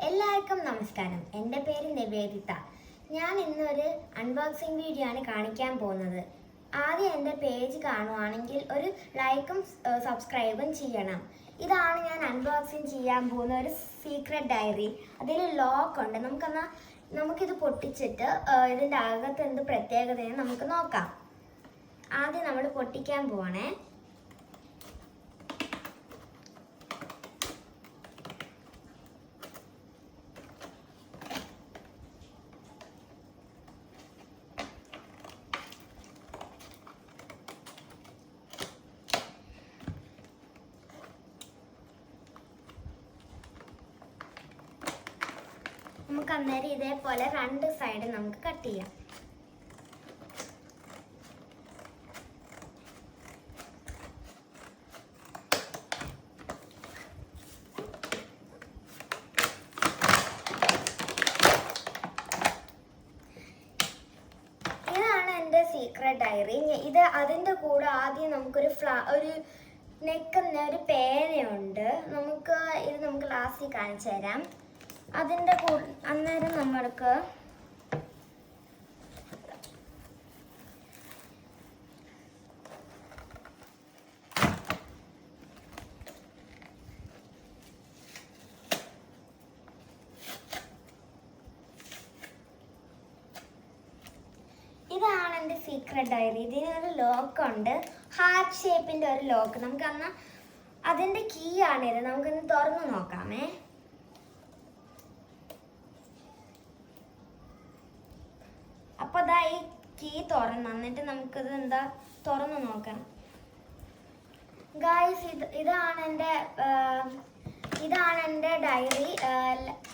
എല്ലാവർക്കും നമസ്കാരം. എൻ്റെ പേര് നിവേദിത. ഞാൻ ഇന്നൊരു അൺബോക്സിംഗ് വീഡിയോ ആണ് കാണിക്കാൻ പോകുന്നത്. ആദ്യം എൻ്റെ പേജ് കാണുവാണെങ്കിൽ ഒരു ലൈക്കും സബ്സ്ക്രൈബും ചെയ്യണം. ഇതാണ് ഞാൻ അൺബോക്സിംഗ് ചെയ്യാൻ പോകുന്ന ഒരു സീക്രട്ട് ഡയറി. അതിൽ ലോക്ക് ഉണ്ട്. നമുക്കിത് പൊട്ടിച്ചിട്ട് ഇതിൻ്റെ അകത്ത് എന്ത് പ്രത്യേകതയെന്ന് നമുക്ക് നോക്കാം. ആദ്യം നമ്മൾ പൊട്ടിക്കാൻ പോവാണേ. നമുക്ക് അന്നേരം ഇതേപോലെ രണ്ട് സൈഡ് നമുക്ക് കട്ട് ചെയ്യാം. ഇതാണ് എൻ്റെ സീക്രട്ട് ഡയറി. ഇത് അതിൻ്റെ കൂടെ ആദ്യം നമുക്കൊരു ഒരു നെക്കുന്ന ഒരു പേനയുണ്ട്. നമുക്ക് ലാസ്റ്റിൽ കാണിച്ചു തരാം. അതിൻ്റെ അന്നേരം നമ്മൾക്ക് ഇതാണ് എൻ്റെ സീക്രട്ട് ഡയറി. ഇതിനൊരു ലോക്കുണ്ട്, ഹാർട്ട് ഷേപ്പിൻ്റെ ഒരു ലോക്ക്. അതിൻ്റെ കീ ആണിത്. നമുക്കൊന്ന് തുറന്നു നോക്കാമേ. അപ്പോൾ അതാ ഈ കീ തുറന്ന് എന്നിട്ട് നമുക്കിത് തുറന്നു നോക്കാം. ഗായ്സ്, ഇതാണ് എൻ്റെ ഡയറി.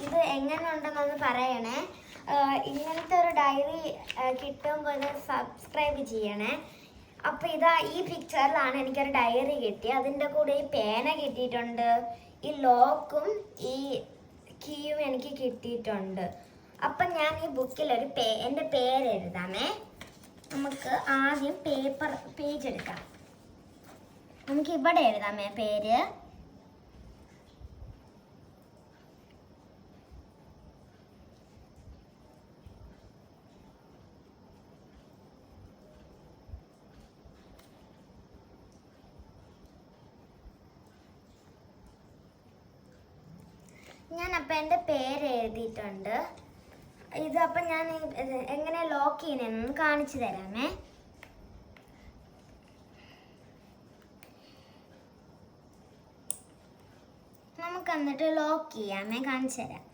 ഇത് എങ്ങനെ ഉണ്ടെന്നൊന്ന് പറയണേ. ഇങ്ങനത്തെ ഒരു ഡയറി കിട്ടുമ്പോൾ സബ്സ്ക്രൈബ് ചെയ്യണേ. അപ്പോൾ ഇതാ ഈ പിക്ചറിലാണ് എനിക്കൊരു ഡയറി കിട്ടി. അതിൻ്റെ കൂടെ ഈ പേന കിട്ടിയിട്ടുണ്ട്, ഈ ലോക്കും ഈ കീയും എനിക്ക് കിട്ടിയിട്ടുണ്ട്. അപ്പം ഞാൻ ഈ ബുക്കിൽ എൻ്റെ പേര് എഴുതാമേ. നമുക്ക് ആദ്യം പേജ് എടുക്കാം. നമുക്ക് ഇവിടെ എഴുതാമേ പേര്. ഞാൻ അപ്പം എൻ്റെ പേര് എഴുതിയിട്ടുണ്ട്. ഇതപ്പം ഞാൻ എങ്ങനെ ലോക്ക് ചെയ്യണമെന്ന് കാണിച്ചു തരാമേ. നമുക്ക് എന്നിട്ട് ലോക്ക് ചെയ്യാമേ, കാണിച്ചു തരാം.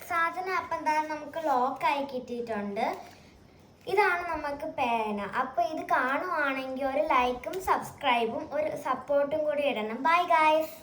സാധനം അപ്പം എന്താ നമുക്ക് ലോക്കായി കിട്ടിയിട്ടുണ്ട്. ഇതാണ് നമുക്ക് പേന. അപ്പോൾ ഇത് കാണുവാണെങ്കിൽ ഒരു ലൈക്കും സബ്സ്ക്രൈബും ഒരു സപ്പോർട്ടും കൂടി ഇടണം. Bye guys.